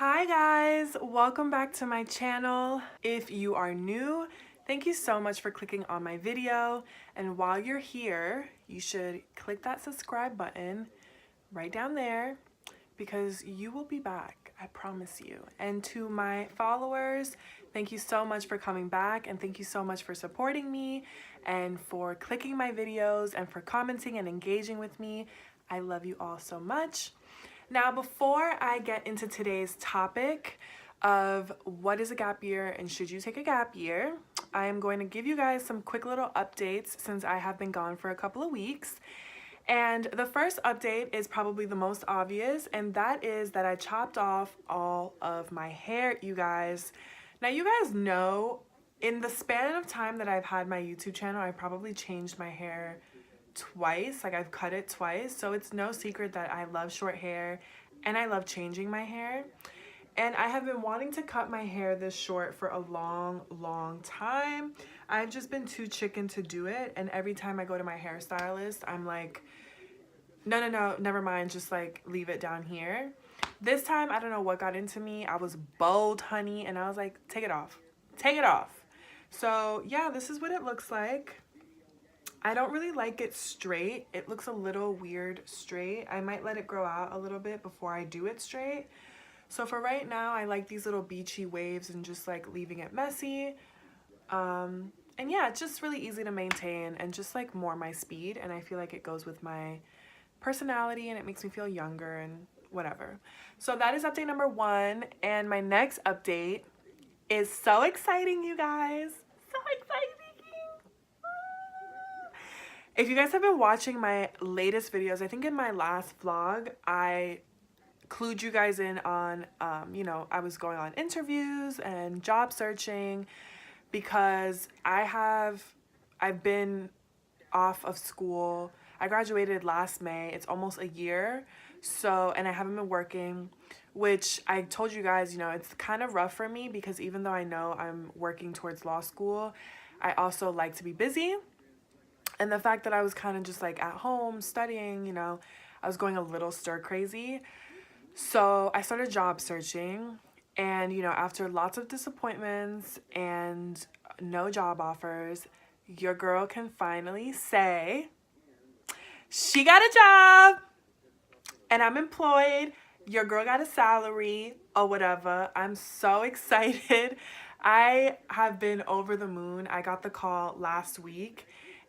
Hi guys, welcome back to my channel. If you are new, thank you so much for clicking on my video. And while you're here, you should click that subscribe button right down there because you will be back, I promise you. And to my followers, thank you so much for coming back and thank you so much for supporting me and for clicking my videos and for commenting and engaging with me. I love you all so much. Now, before I get into today's topic of what is a gap year and should you take a gap year, I am going to give you guys some quick little updates since I have been gone for a couple of weeks. And the first update is probably the most obvious, and that is that I chopped off all of my hair, you guys. Now, you guys know in the span of time that I've had my YouTube channel, I probably changed my hair twice. Like, I've cut it twice, so it's no secret that I love short hair and I love changing my hair. And I have been wanting to cut my hair this short for a long time. I've just been too chicken to do it, and every time I go to my hairstylist, I'm like, no, never mind, just like leave it down here. This time, I don't know what got into me. I was bold, honey, and I was like, take it off. So yeah, this is what it looks like. I don't really like it straight. It looks a little weird straight. I might let it grow out a little bit before I do it straight. So for right now, I like these little beachy waves and just like leaving it messy. And yeah, it's just really easy to maintain and just like more my speed. And I feel like it goes with my personality and it makes me feel younger and whatever. So that is update number 1. And my next update is so exciting, you guys. So exciting. If you guys have been watching my latest videos, I think in my last vlog, I clued you guys in on, I was going on interviews and job searching because I've been off of school. I graduated last May. It's almost a year. So, and I haven't been working, which I told you guys, it's kind of rough for me because even though I know I'm working towards law school, I also like to be busy. And the fact that I was kind of just like at home studying, I was going a little stir crazy. So I started job searching and, after lots of disappointments and no job offers, your girl can finally say she got a job and I'm employed. Your girl got a salary or whatever. I'm so excited. I have been over the moon. I got the call last week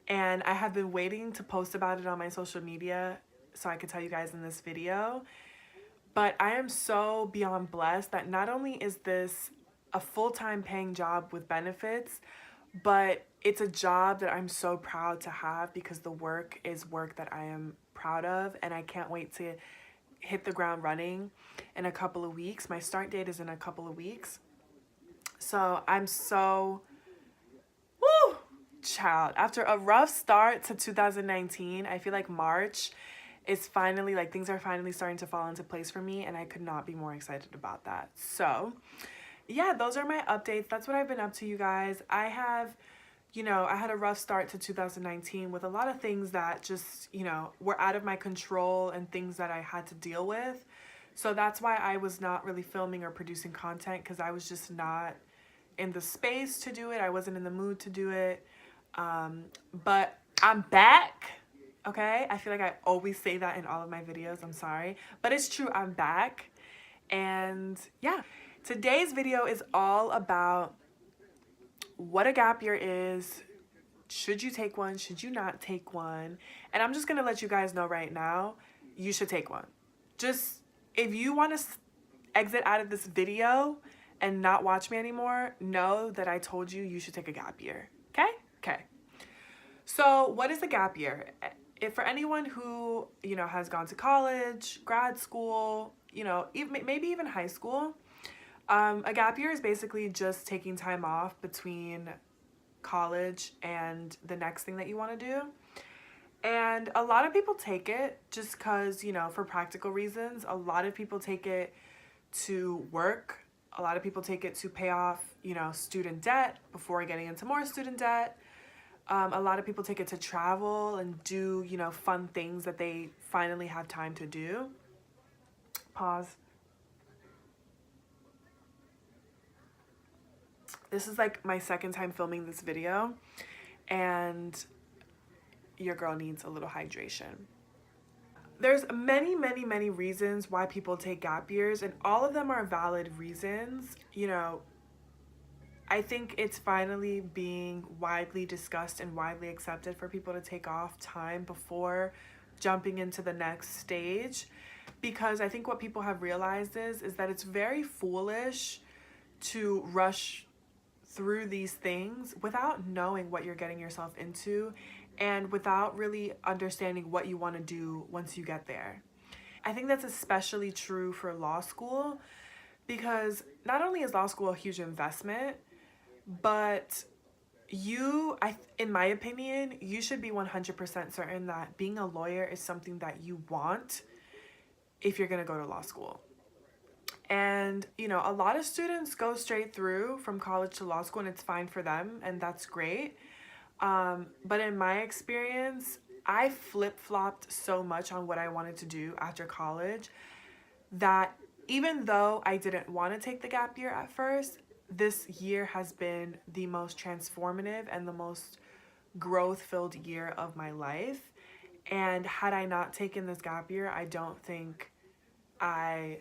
and I have been waiting to post about it on my social media so I could tell you guys in this video. But I am so beyond blessed that not only is this a full-time paying job with benefits, but it's a job that I'm so proud to have because the work is work that I am proud of, and I can't wait to hit the ground running in a couple of weeks. My start date is in a couple of weeks. So I'm so, woo, child. After a rough start to 2019, I feel like March is finally, like, things are finally starting to fall into place for me, and I could not be more excited about that. So yeah, those are my updates. That's what I've been up to, you guys. I have, I had a rough start to 2019 with a lot of things that just, were out of my control and things that I had to deal with. So that's why I was not really filming or producing content, because I was just not in the space to do it. I wasn't in the mood to do it. But I'm back. Okay, I feel like I always say that in all of my videos. I'm sorry, but it's true. I'm back. And yeah, today's video is all about what a gap year is. Should you take one? Should you not take one? And I'm just going to let you guys know right now, you should take one. Just, if you want to exit out of this video and not watch me anymore, know that I told you you should take a gap year. Okay? Okay. So what is a gap year? If for anyone who, has gone to college, grad school, maybe even high school, a gap year is basically just taking time off between college and the next thing that you want to do. And a lot of people take it just because, for practical reasons. A lot of people take it to work. A lot of people take it to pay off, student debt before getting into more student debt. A lot of people take it to travel and do, fun things that they finally have time to do. Pause. This is like my second time filming this video, and your girl needs a little hydration. There's many reasons why people take gap years, and all of them are valid reasons. You know, I think it's finally being widely discussed and widely accepted for people to take off time before jumping into the next stage, because I think what people have realized is that it's very foolish to rush through these things without knowing what you're getting yourself into and without really understanding what you want to do once you get there. I think that's especially true for law school, because not only is law school a huge investment, but in my opinion, you should be 100% certain that being a lawyer is something that you want if you're going to go to law school. And, you know, a lot of students go straight through from college to law school, and it's fine for them, and that's great. But in my experience, I flip-flopped so much on what I wanted to do after college that even though I didn't want to take the gap year at first, this year has been the most transformative and the most growth-filled year of my life. And had I not taken this gap year, I don't think I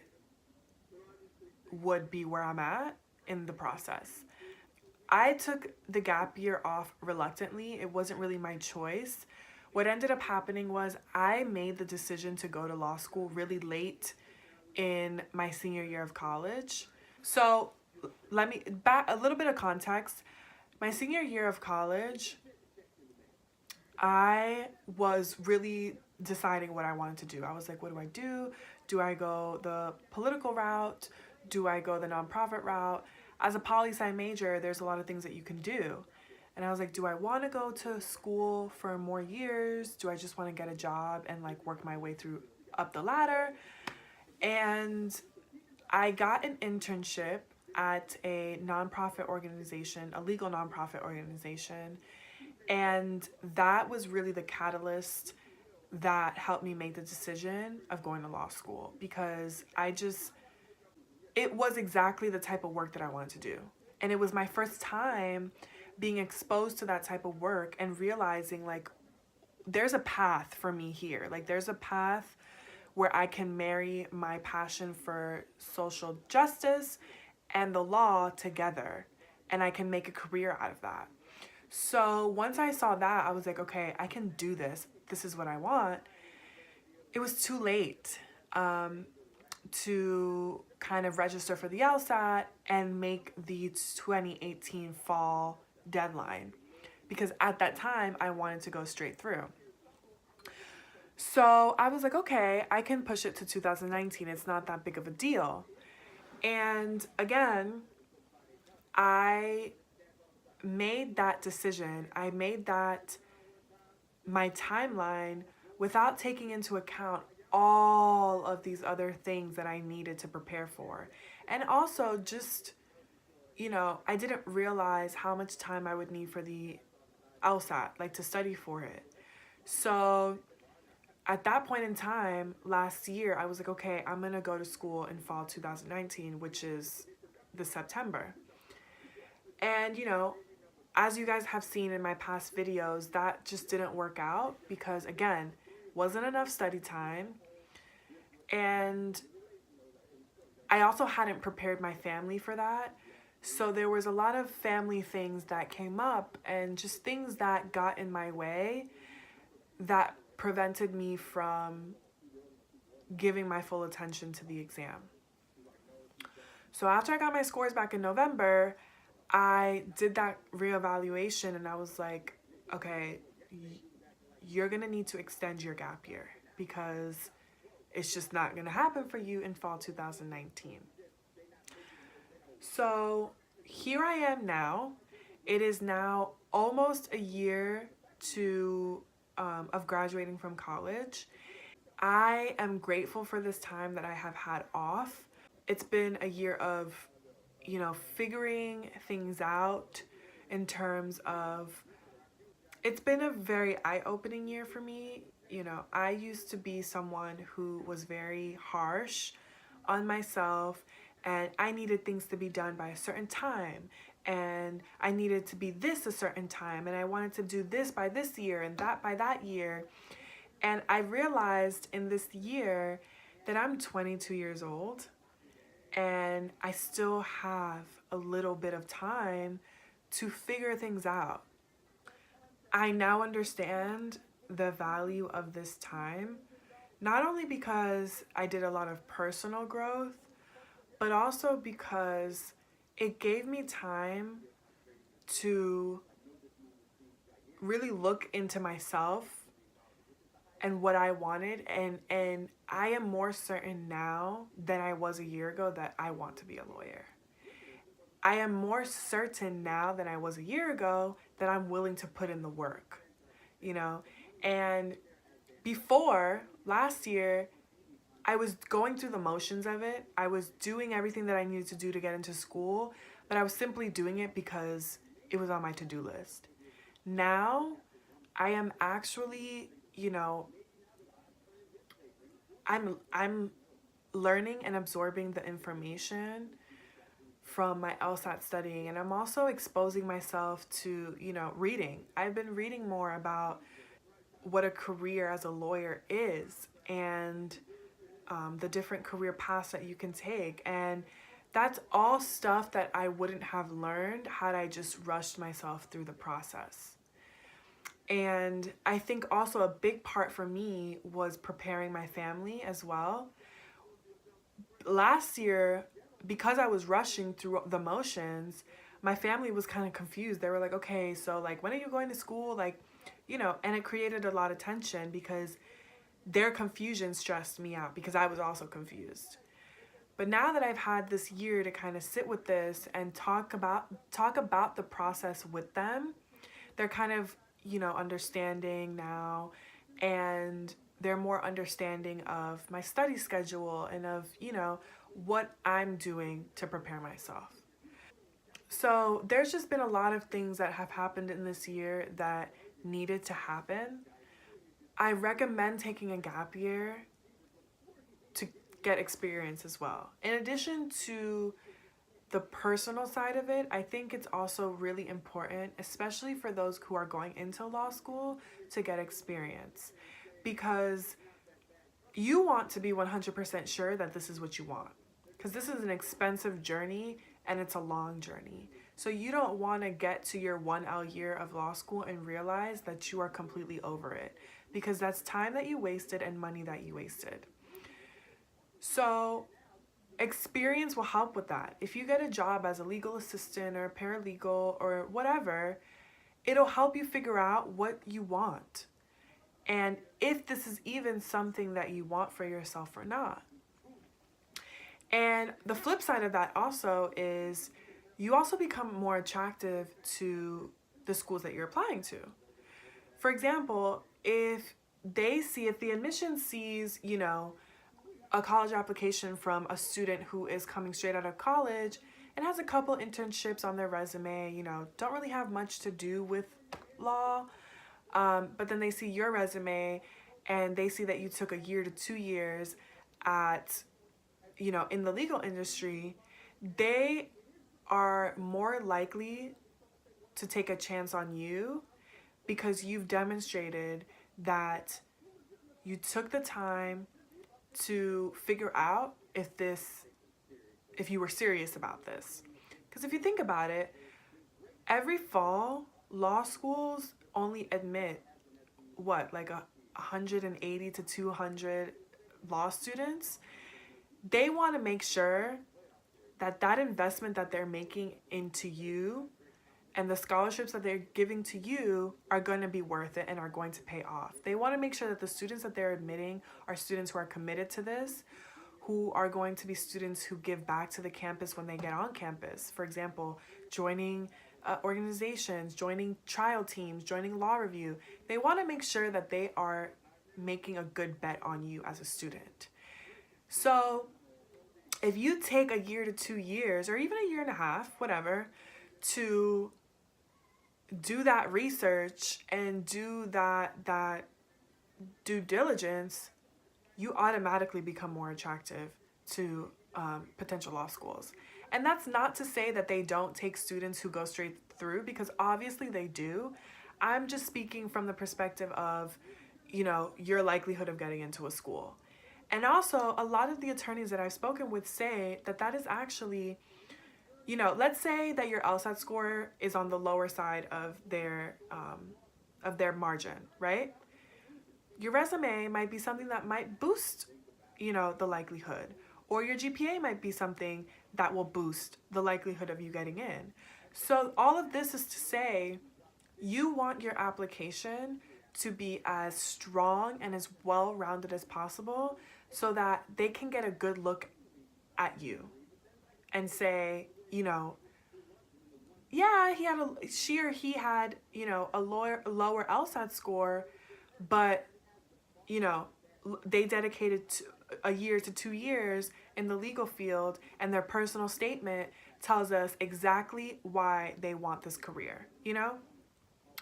would be where I'm at in the process. I took the gap year off reluctantly. It wasn't really my choice. What ended up happening was I made the decision to go to law school really late in my senior year of college. So let me back a little bit of context. My senior year of college, I was really deciding what I wanted to do. I was like, what do I do? Do I go the political route? Do I go the nonprofit route? As a poli-sci major, there's a lot of things that you can do. And I was like, do I want to go to school for more years? Do I just want to get a job and like work my way through up the ladder? And I got an internship at a nonprofit organization, a legal nonprofit organization. And that was really the catalyst that helped me make the decision of going to law school, because it was exactly the type of work that I wanted to do. And it was my first time being exposed to that type of work and realizing like there's a path for me here. Like there's a path where I can marry my passion for social justice and the law together, and I can make a career out of that. So once I saw that, I was like, okay, I can do this. This is what I want. It was too late to kind of register for the Lsat and make the 2018 fall deadline, because at that time I wanted to go straight through. So I was like, okay, I can push it to 2019. It's not that big of a deal. And again, I made that decision. I made that my timeline without taking into account all of these other things that I needed to prepare for. And also just, you know, I didn't realize how much time I would need for the LSAT, like to study for it. So at that point in time, last year, I was like, okay, I'm gonna go to school in fall 2019, which is the September. And, you know, as you guys have seen in my past videos, that just didn't work out because, again, wasn't enough study time. And I also hadn't prepared my family for that. So there was a lot of family things that came up and just things that got in my way that prevented me from giving my full attention to the exam. So after I got my scores back in November, I did that reevaluation and I was like, okay, you're gonna need to extend your gap year because it's just not gonna happen for you in fall 2019. So here I am now. It is now almost a year of graduating from college. I am grateful for this time that I have had off. It's been a year of, you know, figuring things out in terms of, it's been a very eye-opening year for me. You know, I used to be someone who was very harsh on myself and I needed things to be done by a certain time. and I needed to be this a certain time, and I wanted to do this by this year and that by that year. And I realized in this year that I'm 22 years old and I still have a little bit of time to figure things out. I now understand the value of this time, not only because I did a lot of personal growth, but also because it gave me time to really look into myself and what I wanted, and I am more certain now than I was a year ago that I want to be a lawyer. I am more certain now than I was a year ago that I'm willing to put in the work, you know? And before last year, I was going through the motions of it. I was doing everything that I needed to do to get into school, but I was simply doing it because it was on my to-do list. Now, I am actually, I'm learning and absorbing the information from my Lsat studying, and I'm also exposing myself to, reading. I've been reading more about what a career as a lawyer is, and the different career paths that you can take. And that's all stuff that I wouldn't have learned had I just rushed myself through the process. And I think also a big part for me was preparing my family as well. Last year, because I was rushing through the motions, my family was kind of confused. They were like, okay, so like, when are you going to school? Like, and it created a lot of tension because their confusion stressed me out because I was also confused. But now that I've had this year to kind of sit with this and talk about the process with them, they're kind of, understanding now, and they're more understanding of my study schedule and of, what I'm doing to prepare myself. So there's just been a lot of things that have happened in this year that needed to happen. I recommend taking a gap year to get experience as well. In addition to the personal side of it, I think it's also really important, especially for those who are going into law school, to get experience, because you want to be 100% sure that this is what you want, because this is an expensive journey and it's a long journey. So you don't want to get to your 1L year of law school and realize that you are completely over it, because that's time that you wasted and money that you wasted. So experience will help with that. If you get a job as a legal assistant or a paralegal or whatever, it'll help you figure out what you want and if this is even something that you want for yourself or not. And the flip side of that also is you also become more attractive to the schools that you're applying to. For example, if the admission sees, a college application from a student who is coming straight out of college and has a couple internships on their resume, don't really have much to do with law, but then they see your resume and they see that you took a year to 2 years at, in the legal industry, they are more likely to take a chance on you because you've demonstrated that you took the time to figure out if you were serious about this. Because if you think about it, every fall, law schools only admit, like 180 to 200 law students. They want to make sure that investment that they're making into you and the scholarships that they're giving to you are going to be worth it and are going to pay off. They want to make sure that the students that they're admitting are students who are committed to this, who are going to be students who give back to the campus when they get on campus. For example, joining organizations, joining trial teams, joining law review. They want to make sure that they are making a good bet on you as a student. So if you take a year to 2 years, or even a year and a half, whatever, to do that research and do that due diligence, you automatically become more attractive to potential law schools. And that's not to say that they don't take students who go straight through, because obviously they do. I'm just speaking from the perspective of, you know, your likelihood of getting into a school. And also, a lot of the attorneys that I've spoken with say that that is actually, you know, let's say that your LSAT score is on the lower side of their margin, right? Your resume might be something that might boost, you know, the likelihood, or your GPA might be something that will boost the likelihood of you getting in. So all of this is to say, you want your application to be as strong and as well-rounded as possible so that they can get a good look at you and say, you know, yeah, she or he had, you know, a lower LSAT score, but, you know, they dedicated a year to 2 years in the legal field, and their personal statement tells us exactly why they want this career, you know?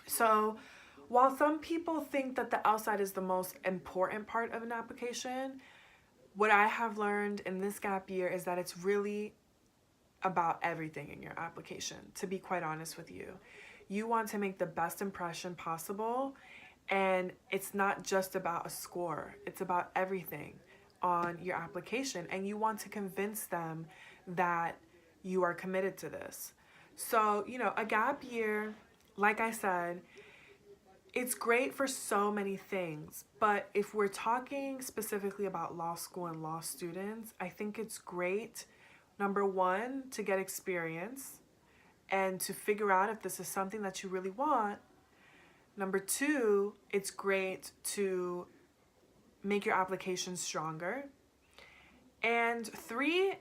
So while some people think that the LSAT is the most important part of an application, what I have learned in this gap year is that it's really about everything in your application, to be quite honest with you. You want to make the best impression possible, and it's not just about a score. It's about everything on your application, and you want to convince them that you are committed to this. So, you know, a gap year, like I said, it's great for so many things, but if we're talking specifically about law school and law students, I think it's great, number one, to get experience and to figure out if this is something that you really want. Number two, it's great to make your application stronger. And three,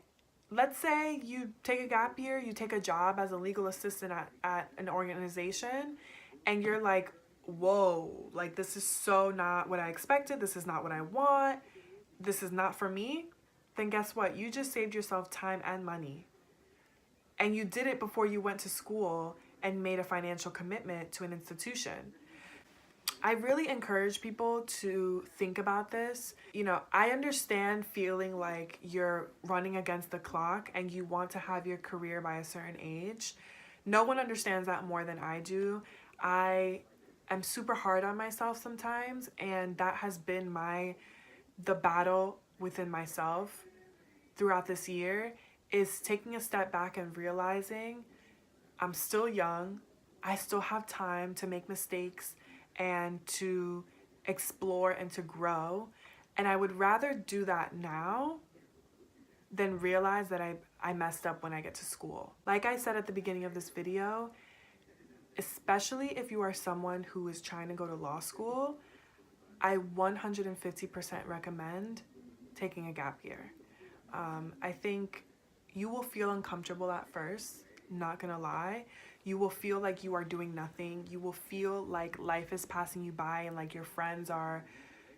let's say you take a gap year, you take a job as a legal assistant at an organization, and you're like, whoa, like this is so not what I expected. This is not what I want. This is not for me. Then guess what? You just saved yourself time and money. And you did it before you went to school and made a financial commitment to an institution. I really encourage people to think about this. You know, I understand feeling like you're running against the clock and you want to have your career by a certain age. No one understands that more than I do. I am super hard on myself sometimes, and that has been the battle within myself throughout this year, is taking a step back and realizing I'm still young. I still have time to make mistakes and to explore and to grow. And I would rather do that now than realize that I messed up when I get to school. Like I said at the beginning of this video, especially if you are someone who is trying to go to law school, I 150% recommend taking a gap year. I think you will feel uncomfortable at first, not gonna lie. You will feel like you are doing nothing. You will feel like life is passing you by and like your friends are,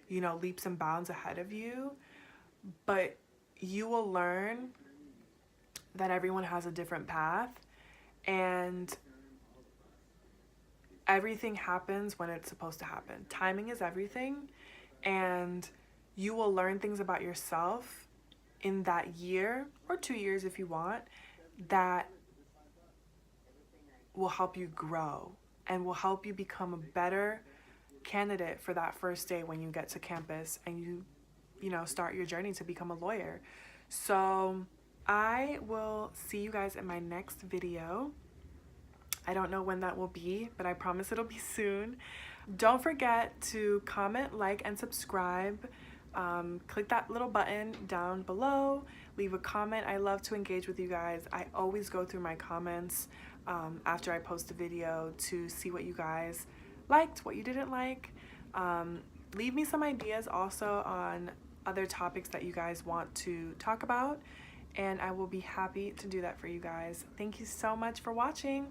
you know, leaps and bounds ahead of you. But you will learn that everyone has a different path, and everything happens when it's supposed to happen. Timing is everything, and you will learn things about yourself in that year or 2 years if you want, that will help you grow and will help you become a better candidate for that first day when you get to campus and you know, start your journey to become a lawyer. So I will see you guys in my next video. I don't know when that will be, but I promise it'll be soon. Don't forget to comment, like, and subscribe. Click that little button down below. Leave a comment. I love to engage with you guys. I always go through my comments after I post a video to see what you guys liked, what you didn't like. Leave me some ideas also on other topics that you guys want to talk about, and I will be happy to do that for you guys. Thank you so much for watching.